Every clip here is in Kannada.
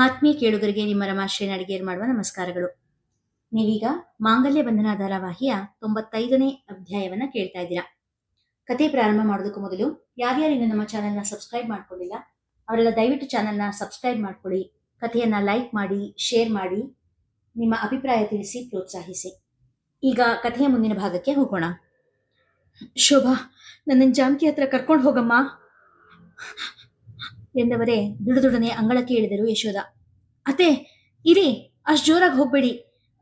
ಆತ್ಮೀಯ ಕೇಳುಗರಿಗೆ ನಿಮ್ಮ ರಮಾಶ್ರೀ ಅಡಿಗೆಯರ್ ಮಾಡುವ ನಮಸ್ಕಾರಗಳು. ನೀವೀಗ ಮಾಂಗಲ್ಯ ಬಂಧನ ಧಾರಾವಾಹಿಯ 95ನೇ ಅಧ್ಯಾಯವನ್ನ ಕೇಳ್ತಾ ಇದ್ದೀರಾ. ಕತೆ ಪ್ರಾರಂಭ ಮಾಡೋದಕ್ಕೂ ಮೊದಲು ಯಾರ್ಯಾರು ಇನ್ನು ನಮ್ಮ ಚಾನೆಲ್ನ ಸಬ್ಸ್ಕ್ರೈಬ್ ಮಾಡ್ಕೊಂಡಿಲ್ಲ ಅವರೆಲ್ಲ ದಯವಿಟ್ಟು ಚಾನೆಲ್ನ ಸಬ್ಸ್ಕ್ರೈಬ್ ಮಾಡ್ಕೊಳ್ಳಿ, ಕಥೆಯನ್ನ ಲೈಕ್ ಮಾಡಿ, ಶೇರ್ ಮಾಡಿ, ನಿಮ್ಮ ಅಭಿಪ್ರಾಯ ತಿಳಿಸಿ, ಪ್ರೋತ್ಸಾಹಿಸಿ. ಈಗ ಕಥೆಯ ಮುಂದಿನ ಭಾಗಕ್ಕೆ ಹೋಗೋಣ. ಶೋಭಾ, ನನ್ನ ಜಾನಕಿ ಹತ್ರ ಕರ್ಕೊಂಡು ಹೋಗಮ್ಮ ಎಂದವರೇ ದುಡುದುಡನೆ ಅಂಗಳಕ್ಕೆ ಇಳಿದರು ಯಶೋಧ. ಅತ್ತೆ ಇರಿ, ಅಷ್ಟು ಜೋರಾಗಿ ಹೋಗ್ಬೇಡಿ.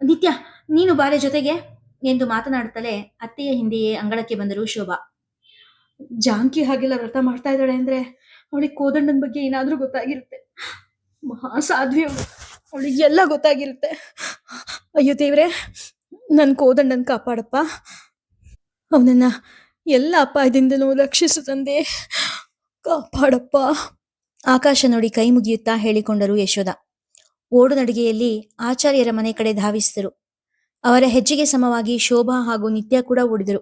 ನಿತ್ಯ, ನೀನು ಬಾರೆ ಜೊತೆಗೆ ಎಂದು ಮಾತನಾಡುತ್ತಲೇ ಅತ್ತೆಯ ಹಿಂದೆಯೇ ಅಂಗಳಕ್ಕೆ ಬಂದರು ಶೋಭಾ. ಜಾನಕಿ ಹಾಗೆಲ್ಲ ವ್ರತ ಮಾಡ್ತಾ ಇದ್ದಾಳೆ ಅಂದ್ರೆ ಅವಳಿಗೆ ಕೋದಂಡನ ಬಗ್ಗೆ ಏನಾದ್ರೂ ಗೊತ್ತಾಗಿರುತ್ತೆ. ಮಹಾಸಾಧ್ವಿ ಅವಳಿಗೆ ಎಲ್ಲ ಗೊತ್ತಾಗಿರುತ್ತೆ. ಅಯ್ಯೋ ದೇವ್ರೆ, ನನ್ನ ಕೋದಂಡನ್ ಕಾಪಾಡಪ್ಪ, ಅವನನ್ನ ಎಲ್ಲ ಅಪಾಯದಿಂದಲೂ ರಕ್ಷಿಸು ತಂದೆ, ಕಾಪಾಡಪ್ಪ. ಆಕಾಶ ನೋಡಿ ಕೈ ಮುಗಿಯುತ್ತಾ ಹೇಳಿಕೊಂಡರು ಯಶೋಧ. ಓಡು ನಡಿಗೆಯಲ್ಲಿ ಆಚಾರ್ಯರ ಮನೆ ಕಡೆ ಧಾವಿಸಿದರು. ಅವರ ಹೆಜ್ಜೆಗೆ ಸಮವಾಗಿ ಶೋಭಾ ಹಾಗೂ ನಿತ್ಯ ಕೂಡ ಓಡಿದರು.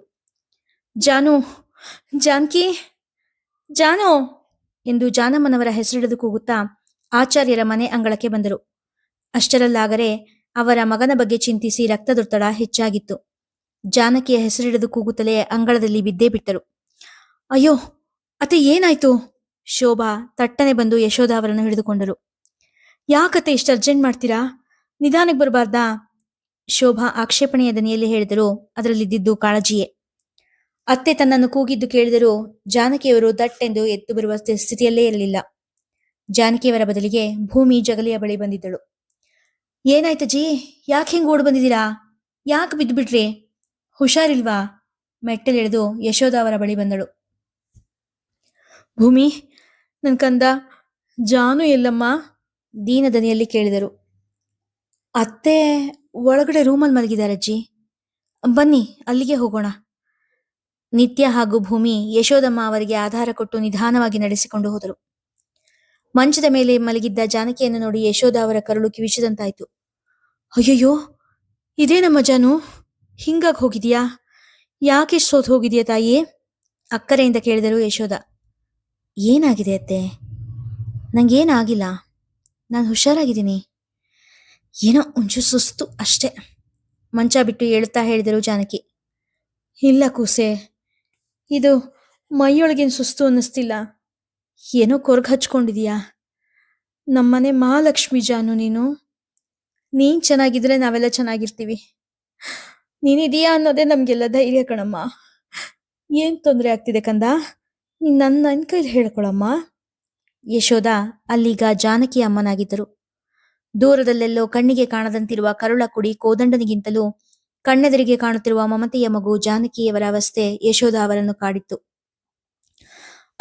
ಜಾನು, ಜಾನಕಿ, ಜಾನು ಎಂದು ಜಾನಮ್ಮನವರ ಹೆಸರಿಡಿದು ಕೂಗುತ್ತಾ ಆಚಾರ್ಯರ ಮನೆ ಅಂಗಳಕ್ಕೆ ಬಂದರು. ಅಷ್ಟರಲ್ಲಾಗರೆ ಅವರ ಮಗನ ಬಗ್ಗೆ ಚಿಂತಿಸಿ ರಕ್ತದೊತ್ತಡ ಹೆಚ್ಚಾಗಿತ್ತು. ಜಾನಕಿಯ ಹೆಸರಿಡಿದು ಕೂಗುತ್ತಲೇ ಅಂಗಳದಲ್ಲಿ ಬಿದ್ದೇ ಬಿಟ್ಟರು. ಅಯ್ಯೋ ಅತ್ತೆ, ಏನಾಯ್ತು? ಶೋಭಾ ತಟ್ಟನೆ ಬಂದು ಯಶೋಧ ಅವರನ್ನು ಹಿಡಿದುಕೊಂಡರು. ಯಾಕತ್ತೆ ಇಷ್ಟು ಅರ್ಜೆಂಟ್ ಮಾಡ್ತೀರಾ? ನಿಧಾನಕ್ಕೆ ಬರಬಾರ್ದಾ? ಶೋಭಾ ಆಕ್ಷೇಪಣೆಯ ದನಿಯಲ್ಲಿ ಹೇಳಿದರು. ಅದರಲ್ಲಿದ್ದಿದ್ದು ಕಾಳಜಿಯೇ. ಅತ್ತೆ ತನ್ನನ್ನು ಕೂಗಿದ್ದು ಕೇಳಿದರೂ ಜಾನಕಿಯವರು ದಟ್ಟೆಂದು ಎದ್ದು ಬರುವ ಸ್ಥಿತಿಯಲ್ಲೇ ಇರಲಿಲ್ಲ. ಜಾನಕಿಯವರ ಬದಲಿಗೆ ಭೂಮಿ ಜಗಲಿಯ ಬಳಿ ಬಂದಿದ್ದಳು. ಏನಾಯ್ತಜ್ಜಿ, ಯಾಕೆ ಹಿಂಗೆ ಓಡ್ ಬಂದಿದ್ದೀರಾ? ಯಾಕೆ ಬಿದ್ದು ಬಿಟ್ರಿ? ಹುಷಾರಿಲ್ವಾ? ಮೆಟ್ಟಲಿಳಿದು ಯಶೋಧ ಅವರ ಬಳಿ ಬಂದಳು. ಭೂಮಿ, ನನ್ ಕಂದ ಜಾನು ಎಲ್ಲಮ್ಮ? ದೀನ ದನಿಯಲ್ಲಿ ಕೇಳಿದರು. ಅತ್ತೆ ಒಳಗಡೆ ರೂಮಲ್ಲಿ ಮಲಗಿದಾರಜ್ಜಿ, ಬನ್ನಿ ಅಲ್ಲಿಗೆ ಹೋಗೋಣ. ನಿತ್ಯ ಹಾಗೂ ಭೂಮಿ ಯಶೋದಮ್ಮ ಅವರಿಗೆ ಆಧಾರ ಕೊಟ್ಟು ನಿಧಾನವಾಗಿ ನಡೆಸಿಕೊಂಡು ಹೋದರು. ಮಂಚದ ಮೇಲೆ ಮಲಗಿದ್ದ ಜಾನಕಿಯನ್ನು ನೋಡಿ ಯಶೋಧ ಅವರ ಕರುಳು ಕಿವಿಚಿದಂತಾಯ್ತು. ಅಯ್ಯಯ್ಯೋ, ಇದೇ ನಮ್ಮ ಜಾನು, ಹಿಂಗಾಗಿ ಹೋಗಿದ್ಯಾ? ಯಾಕೆ ಸೋತ್ ಹೋಗಿದ್ಯಾ ತಾಯಿ? ಅಕ್ಕರೆಯಿಂದ ಕೇಳಿದರು ಯಶೋಧ. ಏನಾಗಿದೆ ಅತ್ತೆ? ನಂಗೇನಾಗಿಲ್ಲ, ನಾನು ಹುಷಾರಾಗಿದ್ದೀನಿ. ಏನೋ ಒಂಚೂರು ಸುಸ್ತು ಅಷ್ಟೇ, ಮಂಚ ಬಿಟ್ಟು ಏಳುತ್ತಾ ಹೇಳಿದರು ಜಾನಕಿ. ಇಲ್ಲ ಕೂಸೆ, ಇದು ಮೈಯೊಳಗೇನು ಸುಸ್ತು ಅನ್ನಿಸ್ತಿಲ್ಲ. ಏನೋ ಕೊರ್ಗು ಹಚ್ಕೊಂಡಿದೀಯಾ. ನಮ್ಮನೆ ಮಹಾಲಕ್ಷ್ಮಿ ಜಾನು ನೀನು. ನೀನ್ ಚೆನ್ನಾಗಿದ್ರೆ ನಾವೆಲ್ಲ ಚೆನ್ನಾಗಿರ್ತೀವಿ. ನೀನಿದೀಯಾ ಅನ್ನೋದೇ ನಮ್ಗೆಲ್ಲ ಧೈರ್ಯ ಕಣಮ್ಮ. ಏನ್ ತೊಂದರೆ ಆಗ್ತಿದೆ ಕಂದ? ನೀನ್ ನನ್ನ ಕೈಲಿ ಹೇಳ್ಕೊಳಮ್ಮ. ಯಶೋಧ ಅಲ್ಲೀಗ ಜಾನಕಿ ಅಮ್ಮನಾಗಿದ್ದರು. ದೂರದಲ್ಲೆಲ್ಲೋ ಕಣ್ಣಿಗೆ ಕಾಣದಂತಿರುವ ಕರುಳ ಕುಡಿ ಕೋದಂಡನಿಗಿಂತಲೂ ಕಣ್ಣೆದರಿಗೆ ಕಾಣುತ್ತಿರುವ ಮಮತೆಯ ಮಗು ಜಾನಕಿಯವರ ಅವಸ್ಥೆ ಯಶೋಧ ಅವರನ್ನು ಕಾಡಿತ್ತು.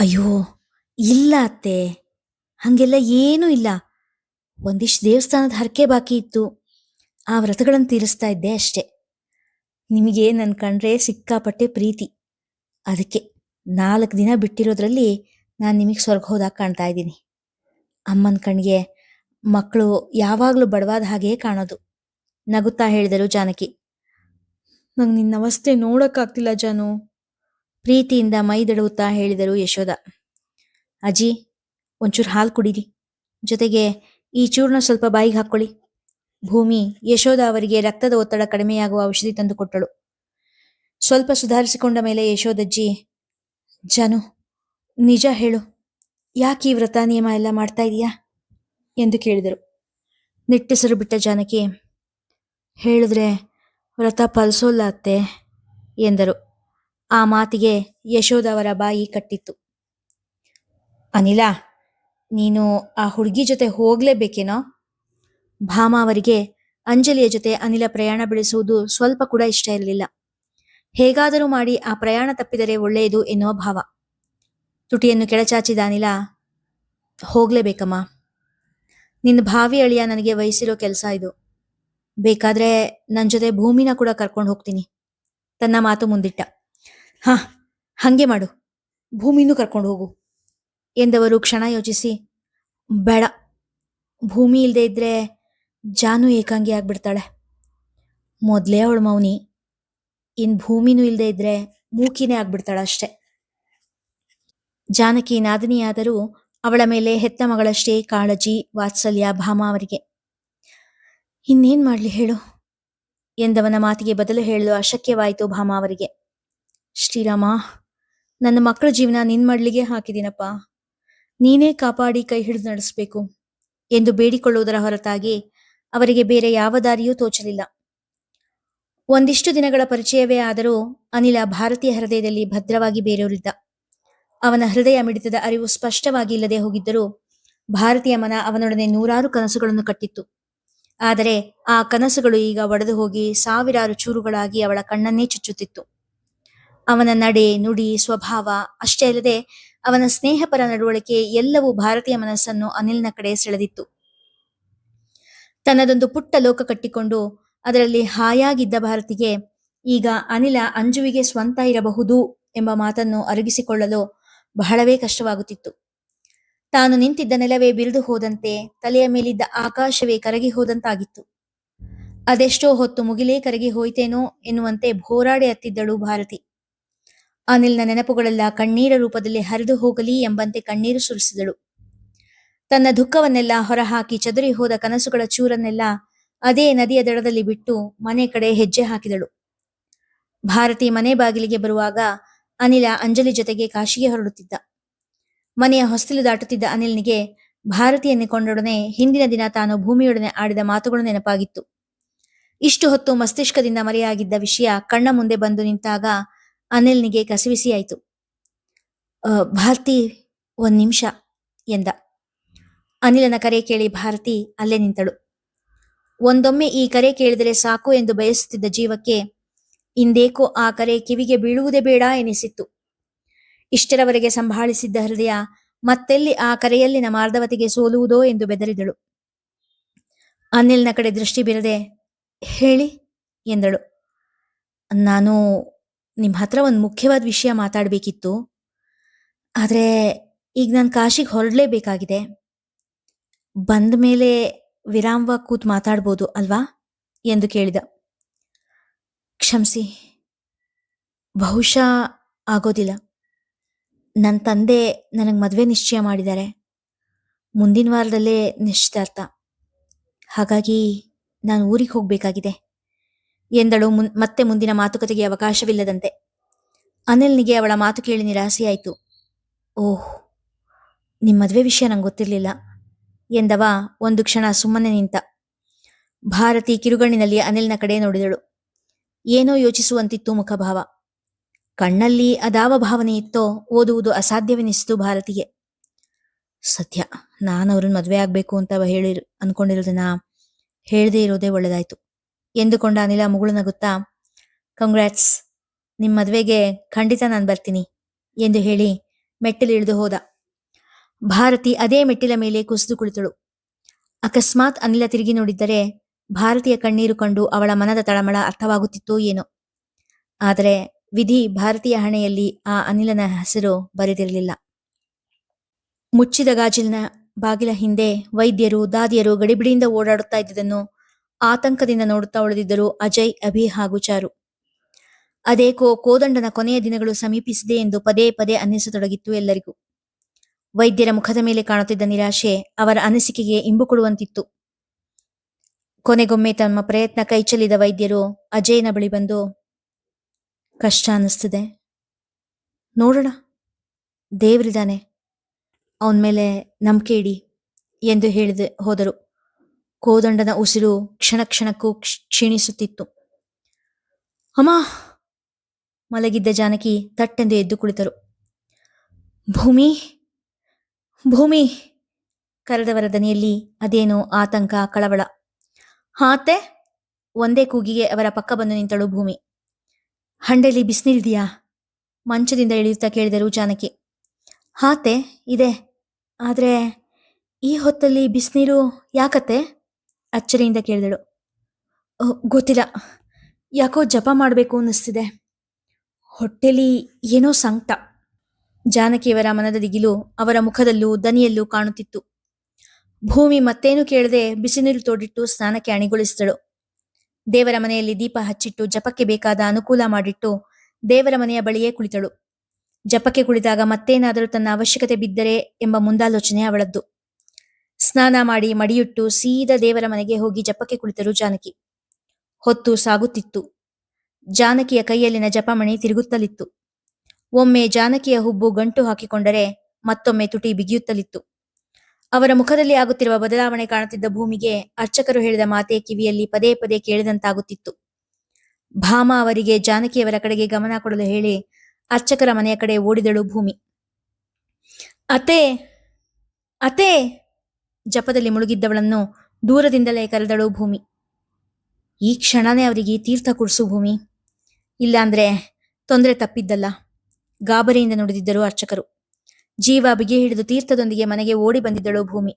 ಅಯ್ಯೋ ಇಲ್ಲ ಅತ್ತೆ, ಹಂಗೆಲ್ಲ ಏನೂ ಇಲ್ಲ. ಒಂದಿಷ್ಟು ದೇವಸ್ಥಾನದ ಹರಕೆ ಬಾಕಿ ಇತ್ತು, ಆ ವ್ರತಗಳನ್ನು ತೀರಿಸ್ತಾ ಇದ್ದೆ ಅಷ್ಟೆ. ನಿಮಗೆ ನನ್ನ ಕಂಡ್ರೆ ಸಿಕ್ಕಾಪಟ್ಟೆ ಪ್ರೀತಿ, ಅದಕ್ಕೆ 4 ದಿನ ಬಿಟ್ಟಿರೋದ್ರಲ್ಲಿ ನಾನು ನಿಮಗೆ ಸ್ವರ್ಗ ಹೋದಾಗ ಕಾಣ್ತಾ ಇದ್ದೀನಿ. ಅಮ್ಮನ ಕಣ್ಣಿಗೆ ಮಕ್ಕಳು ಯಾವಾಗಲೂ ಬಡವಾದ ಹಾಗೆಯೇ ಕಾಣೋದು, ನಗುತ್ತಾ ಹೇಳಿದರು ಜಾನಕಿ. ನಂಗೆ ನಿನ್ನ ಅವಸ್ಥೆ ನೋಡೋಕ್ಕಾಗ್ತಿಲ್ಲ ಜಾನು, ಪ್ರೀತಿಯಿಂದ ಮೈದಡುತ್ತಾ ಹೇಳಿದರು ಯಶೋಧ. ಅಜ್ಜಿ, ಒಂಚೂರು ಹಾಲು ಕುಡೀರಿ, ಜೊತೆಗೆ ಈ ಚೂರ್ಣ ಸ್ವಲ್ಪ ಬಾಯಿಗೆ ಹಾಕ್ಕೊಳ್ಳಿ. ಭೂಮಿ ಯಶೋಧ ಅವರಿಗೆ ರಕ್ತದ ಒತ್ತಡ ಕಡಿಮೆಯಾಗುವ ಔಷಧಿ ತಂದು ಕೊಟ್ಟಳು. ಸ್ವಲ್ಪ ಸುಧಾರಿಸಿಕೊಂಡ ಮೇಲೆ ಯಶೋಧಜ್ಜಿ, ಜಾನು ನಿಜ ಹೇಳು, ಯಾಕೆ ಈ ವ್ರತ ನಿಯಮ ಎಲ್ಲ ಮಾಡ್ತಾ ಇದೀಯಾ ಎಂದು ಕೇಳಿದರು. ನಿಟ್ಟೆಸರು ಬಿಟ್ಟ ಜಾನಕಿ, ಹೇಳಿದ್ರೆ ವ್ರತ ಫಲಿಸೋಲ್ಲ ಅತ್ತೆ ಎಂದರು. ಆ ಮಾತಿಗೆ ಯಶೋಧ ಅವರ ಬಾಯಿ ಕಟ್ಟಿತ್ತು. ಅನಿಲ, ನೀನು ಆ ಹುಡುಗಿ ಜೊತೆ ಹೋಗ್ಲೇಬೇಕೇನೋ? ಭಾಮ ಅವರಿಗೆ ಅಂಜಲಿಯ ಜೊತೆ ಅನಿಲ ಪ್ರಯಾಣ ಬೆಳೆಸುವುದು ಸ್ವಲ್ಪ ಕೂಡ ಇಷ್ಟ ಇರಲಿಲ್ಲ. ಹೇಗಾದರೂ ಮಾಡಿ ಆ ಪ್ರಯಾಣ ತಪ್ಪಿದರೆ ಒಳ್ಳೆಯದು ಎನ್ನುವ ಭಾವ. ತುಟಿಯನ್ನು ಕೆಳಚಾಚಿದ ಅನಿಲ, ಹೋಗ್ಲೇಬೇಕಮ್ಮ. ನಿನ್ನ ಭಾವಿ ಅಳಿಯ ನನಗೆ ವಹಿಸಿರೋ ಕೆಲಸ ಇದು. ಬೇಕಾದ್ರೆ ನನ್ನ ಜೊತೆ ಭೂಮಿನ ಕೂಡ ಕರ್ಕೊಂಡು ಹೋಗ್ತೀನಿ. ತನ್ನ ಮಾತು ಮುಂದಿಟ್ಟ. ಹಾ, ಹಂಗೆ ಮಾಡು, ಭೂಮಿನೂ ಕರ್ಕೊಂಡು ಹೋಗು ಎಂದವರು ಕ್ಷಣ ಯೋಚಿಸಿ, ಬೇಡ, ಭೂಮಿ ಇಲ್ಲದೆ ಇದ್ರೆ ಜಾನು ಏಕಾಂಗಿ ಆಗ್ಬಿಡ್ತಾಳೆ. ಮೊದಲೇ ಅವಳು ಮೌನಿ, ಇನ್ ಭೂಮಿನೂ ಇಲ್ಲದೆ ಇದ್ರೆ ಮೂಕಿನೇ ಆಗ್ಬಿಡ್ತಾಳ ಅಷ್ಟೆ. ಜಾನಕಿ ನಾದಿನಿಯಾದರೂ ಅವಳ ಮೇಲೆ ಹೆತ್ತ ಮಗಳಷ್ಟೇ ಕಾಳಜಿ ವಾತ್ಸಲ್ಯ ಭಾಮಾವರಿಗೆ. ಇನ್ನೇನ್ ಮಾಡ್ಲಿ ಹೇಳು ಎಂದವನ ಮಾತಿಗೆ ಬದಲು ಹೇಳಲು ಅಶಕ್ಯವಾಯಿತು ಭಾಮಾವರಿಗೆ. ಶ್ರೀರಾಮ, ನನ್ನ ಮಕ್ಕಳ ಜೀವನ ನಿನ್ ಮಡ್ಲಿಗೆ ಹಾಕಿದ್ದೀನಪ್ಪ, ನೀನೇ ಕಾಪಾಡಿ ಕೈ ಹಿಡಿದು ನಡೆಸಬೇಕು ಎಂದು ಬೇಡಿಕೊಳ್ಳುವುದರ ಹೊರತಾಗಿ ಅವರಿಗೆ ಬೇರೆ ಯಾವ ದಾರಿಯೂ ತೋಚಲಿಲ್ಲ. ಒಂದಿಷ್ಟು ದಿನಗಳ ಪರಿಚಯವೇ ಆದರೂ ಅನಿಲ ಭಾರತೀಯ ಹೃದಯದಲ್ಲಿ ಭದ್ರವಾಗಿ ಬೇರೂರಿದ್ದ. ಅವನ ಹೃದಯ ಮಿಡಿತದ ಅರಿವು ಸ್ಪಷ್ಟವಾಗಿ ಇಲ್ಲದೆ ಹೋಗಿದ್ದರೂ ಭಾರತೀಯ ಮನ ಅವನೊಡನೆ ನೂರಾರು ಕನಸುಗಳನ್ನು ಕಟ್ಟಿತ್ತು. ಆದರೆ ಆ ಕನಸುಗಳು ಈಗ ಒಡೆದು ಹೋಗಿ ಸಾವಿರಾರು ಚೂರುಗಳಾಗಿ ಅವಳ ಕಣ್ಣನ್ನೇ ಚುಚ್ಚುತ್ತಿತ್ತು. ಅವನ ನಡೆ, ನುಡಿ, ಸ್ವಭಾವ ಅಷ್ಟೇ ಅಲ್ಲದೆ ಅವನ ಸ್ನೇಹಪರ ನಡವಳಿಕೆ ಎಲ್ಲವೂ ಭಾರತೀಯ ಮನಸ್ಸನ್ನು ಅನಿಲ್ನ ಕಡೆ ಸೆಳೆದಿತ್ತು. ತನ್ನದೊಂದು ಪುಟ್ಟ ಲೋಕ ಕಟ್ಟಿಕೊಂಡು ಅದರಲ್ಲಿ ಹಾಯಾಗಿದ್ದ ಭಾರತಿಗೆ ಈಗ ಅನಿಲ ಅಂಜುವಿಗೆ ಸ್ವಂತ ಇರಬಹುದು ಎಂಬ ಮಾತನ್ನು ಅರಗಿಸಿಕೊಳ್ಳಲು ಬಹಳವೇ ಕಷ್ಟವಾಗುತ್ತಿತ್ತು. ತಾನು ನಿಂತಿದ್ದ ನೆಲವೇ ಬಿರಿದು ಹೋದಂತೆ, ತಲೆಯ ಮೇಲಿದ್ದ ಆಕಾಶವೇ ಕರಗಿ ಹೋದಂತಾಗಿತ್ತು. ಅದೆಷ್ಟೋ ಹೊತ್ತು ಮುಗಿಲೇ ಕರಗಿ ಹೋಯ್ತೇನೋ ಎನ್ನುವಂತೆ ಭೋರಾಡಿ ಹತ್ತಿದ್ದಳು ಭಾರತಿ. ಅನಿಲ್ನ ನೆನಪುಗಳೆಲ್ಲ ಕಣ್ಣೀರ ರೂಪದಲ್ಲಿ ಹರಿದು ಹೋಗಲಿ ಎಂಬಂತೆ ಕಣ್ಣೀರು ಸುರಿಸಿದಳು. ತನ್ನ ದುಃಖವನ್ನೆಲ್ಲ ಹೊರಹಾಕಿ ಚದುರಿ ಹೋದ ಕನಸುಗಳ ಚೂರನ್ನೆಲ್ಲ ಅದೇ ನದಿಯ ದಡದಲ್ಲಿ ಬಿಟ್ಟು ಮನೆ ಕಡೆ ಹೆಜ್ಜೆ ಹಾಕಿದಳು. ಭಾರತಿ ಮನೆ ಬಾಗಿಲಿಗೆ ಬರುವಾಗ ಅನಿಲ ಅಂಜಲಿ ಜೊತೆಗೆ ಕಾಶಿಗೆ ಹೊರಡುತ್ತಿದ್ದ. ಮನೆಯ ಹೊಸ್ತಿಲು ದಾಟುತ್ತಿದ್ದ ಅನಿಲ್ನಿಗೆ ಭಾರತಿಯನ್ನೇ ಕೊಂಡೊಡನೆ ಹಿಂದಿನ ದಿನ ತಾನು ಭೂಮಿಯೊಡನೆ ಆಡಿದ ಮಾತುಗಳು ನೆನಪಾಗಿತ್ತು. ಇಷ್ಟು ಹೊತ್ತು ಮಸ್ತಿಷ್ಕದಿಂದ ಮರೆಯಾಗಿದ್ದ ವಿಷಯ ಕಣ್ಣ ಮುಂದೆ ಬಂದು ನಿಂತಾಗ ಅನಿಲ್ನಿಗೆ ಕಸಿವಿಸಿಯಾಯಿತು. ಭಾರತಿ, ಒಂದ್ ನಿಮಿಷ ಎಂದ. ಅನಿಲನ ಕರೆ ಕೇಳಿ ಭಾರತಿ ಅಲ್ಲೇ ನಿಂತಳು. ಒಂದೊಮ್ಮೆ ಈ ಕರೆ ಕೇಳಿದರೆ ಸಾಕು ಎಂದು ಬಯಸುತ್ತಿದ್ದ ಜೀವಕ್ಕೆ ಇಂದೇಕೋ ಆ ಕರೆ ಕಿವಿಗೆ ಬೀಳುವುದೇ ಬೇಡ ಎನಿಸಿತ್ತು. ಇಷ್ಟರವರೆಗೆ ಸಂಭಾಳಿಸಿದ್ದ ಹೃದಯ ಮತ್ತೆಲ್ಲಿ ಆ ಕರೆಯಲ್ಲಿನ ಮಾರ್ಧವತೆಗೆ ಸೋಲುವುದೋ ಎಂದು ಬೆದರಿದಳು. ಅನಿಲ್ನ ಕಡೆ ದೃಷ್ಟಿ ಬೀರದೆ ಹೇಳಿ ಎಂದಳು. ನಾನು ನಿಮ್ಮ ಹತ್ರ ಒಂದು ಮುಖ್ಯವಾದ ವಿಷಯ ಮಾತಾಡಬೇಕಿತ್ತು. ಆದರೆ ಈಗ ನಾನು ಕಾಶಿಗೆ ಹೊರಡಲೇಬೇಕಾಗಿದೆ. ಬಂದ ಮೇಲೆ ವಿರಾಮವಾಗಿ ಕೂತ್ ಮಾತಾಡ್ಬೋದು ಅಲ್ವಾ ಎಂದು ಕೇಳಿದ. ಕ್ಷಮಿಸಿ, ಬಹುಶಃ ಆಗೋದಿಲ್ಲ. ನನ್ನ ತಂದೆ ನನಗೆ ಮದುವೆ ನಿಶ್ಚಯ ಮಾಡಿದ್ದಾರೆ. ಮುಂದಿನ ವಾರದಲ್ಲೇ ನಿಶ್ಚಿತಾರ್ಥ. ಹಾಗಾಗಿ ನಾನು ಊರಿಗೆ ಹೋಗಬೇಕಾಗಿದೆ ಎಂದಳು ಮತ್ತೆ ಮುಂದಿನ ಮಾತುಕತೆಗೆ ಅವಕಾಶವಿಲ್ಲದಂತೆ. ಅನಿಲ್ನಿಗೆ ಅವಳ ಮಾತು ಕೇಳಿ ನಿರಾಸೆಯಾಯಿತು. ಓಹ್, ನಿಮ್ಮ ಮದುವೆ ವಿಷಯ ನಂಗೆ ಗೊತ್ತಿರಲಿಲ್ಲ ಎಂದವ ಒಂದು ಕ್ಷಣ ಸುಮ್ಮನೆ ನಿಂತ. ಭಾರತಿ ಕಿರುಗಣ್ಣಿನಲ್ಲಿ ಅನಿಲ್ನ ಕಡೆ ನೋಡಿದಳು. ಏನೋ ಯೋಚಿಸುವಂತಿತ್ತು ಮುಖಭಾವ. ಕಣ್ಣಲ್ಲಿ ಅದಾವ ಭಾವನೆ ಇತ್ತೋ ಓದುವುದು ಅಸಾಧ್ಯವೆನಿಸಿತು ಭಾರತಿಗೆ. ಸತ್ಯ, ನಾನು ಅವ್ರನ್ನ ಮದುವೆ ಆಗ್ಬೇಕು ಅಂತ ಅನ್ಕೊಂಡಿರೋದನ್ನ ಹೇಳದೇ ಇರೋದೇ ಒಳ್ಳೆದಾಯ್ತು ಎಂದುಕೊಂಡ ಅನಿಲ ಮುಗುಳು ನಗುತ್ತಾ, ಕಂಗ್ರಾಟ್ಸ್, ನಿಮ್ಮ ಮದುವೆಗೆ ಖಂಡಿತ ನಾನು ಬರ್ತೀನಿ ಎಂದು ಹೇಳಿ ಮೆಟ್ಟಿಲಿಳಿದು ಹೋದ. ಭಾರತಿ ಅದೇ ಮೆಟ್ಟಿಲ ಮೇಲೆ ಕುಸಿದು ಕುಳಿತಳು. ಅಕಸ್ಮಾತ್ ಅನಿಲ ತಿರುಗಿ ನೋಡಿದ್ದರೆ ಭಾರತಿಯ ಕಣ್ಣೀರು ಕಂಡು ಅವಳ ಮನದ ತಳಮಳ ಅರ್ಥವಾಗುತ್ತಿತ್ತೋ ಏನೋ. ಆದರೆ ವಿಧಿ ಭಾರತೀಯ ಹಣೆಯಲ್ಲಿ ಆ ಅನಿಲನ ಹೆಸರು ಬರೆದಿರಲಿಲ್ಲ. ಮುಚ್ಚಿದ ಗಾಜಿನ ಬಾಗಿಲ ಹಿಂದೆ ವೈದ್ಯರು ದಾದಿಯರು ಗಡಿಬಿಡಿಯಿಂದ ಓಡಾಡುತ್ತಾ ಇದ್ದುದನ್ನು ಆತಂಕದಿಂದ ನೋಡುತ್ತಾ ಉಳಿದಿದ್ದರು ಅಜಯ್, ಅಭಿ ಹಾಗೂ ಚಾರು. ಅದೇಕೋ ಕೋದಂಡನ ಕೊನೆಯ ದಿನಗಳು ಸಮೀಪಿಸಿದೆ ಎಂದು ಪದೇ ಪದೇ ಅನ್ನಿಸತೊಡಗಿತ್ತು ಎಲ್ಲರಿಗೂ. ವೈದ್ಯರ ಮುಖದ ಮೇಲೆ ಕಾಣುತ್ತಿದ್ದ ನಿರಾಶೆ ಅವರ ಅನಿಸಿಕೆಗೆ ಇಂಬು ಕೊಡುವಂತಿತ್ತು. ಕೊನೆಗೊಮ್ಮೆ ತಮ್ಮ ಪ್ರಯತ್ನ ಕೈಚೆಲ್ಲಿದ ವೈದ್ಯರು ಅಜಯ್ನ ಬಳಿ ಬಂದು, ಕಷ್ಟ ಅನ್ನಿಸ್ತಿದೆ, ನೋಡೋಣ, ದೇವರಿದ್ದಾನೆ, ಅವನ ಮೇಲೆ ನಂಬಿಕೆ ಇಡಿ ಎಂದು ಹೇಳಿದೆ ಹೋದರು. ಕೋದಂಡನ ಉಸಿರು ಕ್ಷಣ ಕ್ಷಣಕ್ಕೂ ಕ್ಷೀಣಿಸುತ್ತಿತ್ತು. ಅಮ್ಮ, ಮಲಗಿದ್ದ ಜಾನಕಿ ತಟ್ಟೆಂದು ಎದ್ದು ಕುಳಿತರು. ಭೂಮಿ, ಭೂಮಿ ಕರೆದವರ ದನಿಯಲ್ಲಿ ಅದೇನೋ ಆತಂಕ, ಕಳವಳ. ಹಾತೆ ಒಂದೇ ಕೂಗಿಗೆ ಅವರ ಪಕ್ಕ ಬಂದು ನಿಂತಳು ಭೂಮಿ. ಹಂಡೆಲಿ ಬಿಸಿನೀರಿದೆಯಾ ಮಂಚದಿಂದ ಇಳಿಯುತ್ತಾ ಕೇಳಿದರು ಜಾನಕಿ. ಹಾತೆ ಇದೆ, ಆದ್ರೆ ಈ ಹೊತ್ತಲ್ಲಿ ಬಿಸಿನೀರು ಯಾಕತ್ತೆ ಅಚ್ಚರಿಯಿಂದ ಕೇಳಿದಳು. ಗೊತ್ತಿಲ್ಲ, ಯಾಕೋ ಜಪ ಮಾಡಬೇಕು ಅನ್ನಿಸ್ತಿದೆ, ಹೊಟ್ಟೆಲಿ ಏನೋ ಸಂಕಟ. ಜಾನಕಿಯವರ ಮನದ ದಿಗಿಲು ಅವರ ಮುಖದಲ್ಲೂ ದನಿಯಲ್ಲೂ ಕಾಣುತ್ತಿತ್ತು. ಭೂಮಿ ಮತ್ತೇನು ಕೇಳದೆ ಬಿಸಿನೀರು ತೋಡಿಟ್ಟು ಸ್ನಾನಕ್ಕೆ ಅಣಿಗೊಳಿಸಿದಳು. ದೇವರ ಮನೆಯಲ್ಲಿ ದೀಪ ಹಚ್ಚಿಟ್ಟು ಜಪಕ್ಕೆ ಬೇಕಾದ ಅನುಕೂಲ ಮಾಡಿಟ್ಟು ದೇವರ ಮನೆಯ ಬಳಿಯೇ ಕುಳಿತಳು. ಜಪಕ್ಕೆ ಕುಳಿತಾಗ ಮತ್ತೇನಾದರೂ ತನ್ನ ಅವಶ್ಯಕತೆ ಬಿದ್ದರೆ ಎಂಬ ಮುಂದಾಲೋಚನೆ ಅವಳದ್ದು. ಸ್ನಾನ ಮಾಡಿ ಮಡಿಯುಟ್ಟು ಸೀದಾ ದೇವರ ಮನೆಗೆ ಹೋಗಿ ಜಪಕ್ಕೆ ಕುಳಿತರು ಜಾನಕಿ. ಹೊತ್ತು ಸಾಗುತ್ತಿತ್ತು. ಜಾನಕಿಯ ಕೈಯಲ್ಲಿನ ಜಪಮಣಿ ತಿರುಗುತ್ತಲಿತ್ತು. ಒಮ್ಮೆ ಜಾನಕಿಯ ಹುಬ್ಬು ಗಂಟು ಹಾಕಿಕೊಂಡರೆ ಮತ್ತೊಮ್ಮೆ ತುಟಿ ಬಿಗಿಯುತ್ತಲಿತ್ತು. ಅವರ ಮುಖದಲ್ಲಿ ಆಗುತ್ತಿರುವ ಬದಲಾವಣೆ ಕಾಣುತ್ತಿದ್ದ ಭೂಮಿಗೆ ಅರ್ಚಕರು ಹೇಳಿದ ಮಾತೆ ಕಿವಿಯಲ್ಲಿ ಪದೇ ಪದೇ ಕೇಳಿದಂತಾಗುತ್ತಿತ್ತು. ಭಾಮ ಅವರಿಗೆ ಜಾನಕಿಯವರ ಕಡೆಗೆ ಗಮನ ಕೊಡಲು ಹೇಳಿ ಅರ್ಚಕರ ಮನೆಯ ಕಡೆ ಓಡಿದಳು ಭೂಮಿ. ಅತ್ತೆ ಅತ್ತೆ ಜಪದಲ್ಲಿ ಮುಳುಗಿದ್ದವಳನ್ನು ದೂರದಿಂದಲೇ ಕರೆದಳು ಭೂಮಿ. ಈ ಕ್ಷಣನೇ ಅವರಿಗೆ ತೀರ್ಥ ಕುಡಿಸು ಭೂಮಿ, ಇಲ್ಲಾಂದ್ರೆ ತೊಂದರೆ ತಪ್ಪಿದ್ದಲ್ಲ. ಗಾಬರಿಯಿಂದ ನುಡಿದಿದ್ದರು ಅರ್ಚಕರು. ಜೀವ ಬಿಗಿ ಹಿಡಿದು ತೀರ್ಥದೊಂದಿಗೆ ಮನೆಗೆ ಓಡಿ ಬಂದಿದ್ದಳು ಭೂಮಿ.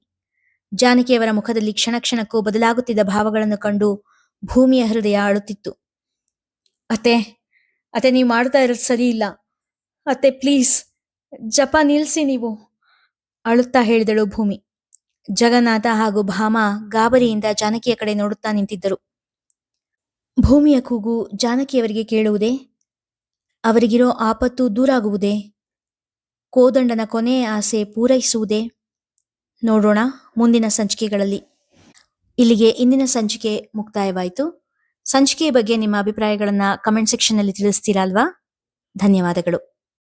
ಜಾನಕಿಯವರ ಮುಖದಲ್ಲಿ ಕ್ಷಣ ಕ್ಷಣಕ್ಕೂ ಬದಲಾಗುತ್ತಿದ್ದ ಭಾವಗಳನ್ನು ಕಂಡು ಭೂಮಿಯ ಹೃದಯ ಅಳುತ್ತಿತ್ತು. ಅತ್ತೆ ಅತ್ತೆ ನೀವು ಮಾಡ್ತಾ ಇರೋದು ಸರಿ ಇಲ್ಲ ಅತ್ತೆ, ಪ್ಲೀಸ್ ಜಪ ನಿಲ್ಸಿ ನೀವು, ಅಳುತ್ತಾ ಹೇಳಿದಳು ಭೂಮಿ. ಜಗನ್ನಾಥ ಹಾಗೂ ಭಾಮ ಗಾಬರಿಯಿಂದ ಜಾನಕಿಯ ಕಡೆ ನೋಡುತ್ತಾ ನಿಂತಿದ್ದರು. ಭೂಮಿಯ ಕೂಗು ಜಾನಕಿಯವರಿಗೆ ಕೇಳುವುದೇ? ಅವರಿಗಿರೋ ಆಪತ್ತು ದೂರಾಗುವುದೇ? ಕೋದಂಡನ ಕೊನೆಯ ಆಸೆ ಪೂರೈಸುವುದೇ? ನೋಡೋಣ ಮುಂದಿನ ಸಂಚಿಕೆಗಳಲ್ಲಿ. ಇಲ್ಲಿಗೆ ಇಂದಿನ ಸಂಚಿಕೆ ಮುಕ್ತಾಯವಾಯಿತು. ಸಂಚಿಕೆಯ ಬಗ್ಗೆ ನಿಮ್ಮ ಅಭಿಪ್ರಾಯಗಳನ್ನು ಕಮೆಂಟ್ ಸೆಕ್ಷನ್ನಲ್ಲಿ ತಿಳಿಸ್ತೀರಾ ಅಲ್ವಾ? ಧನ್ಯವಾದಗಳು.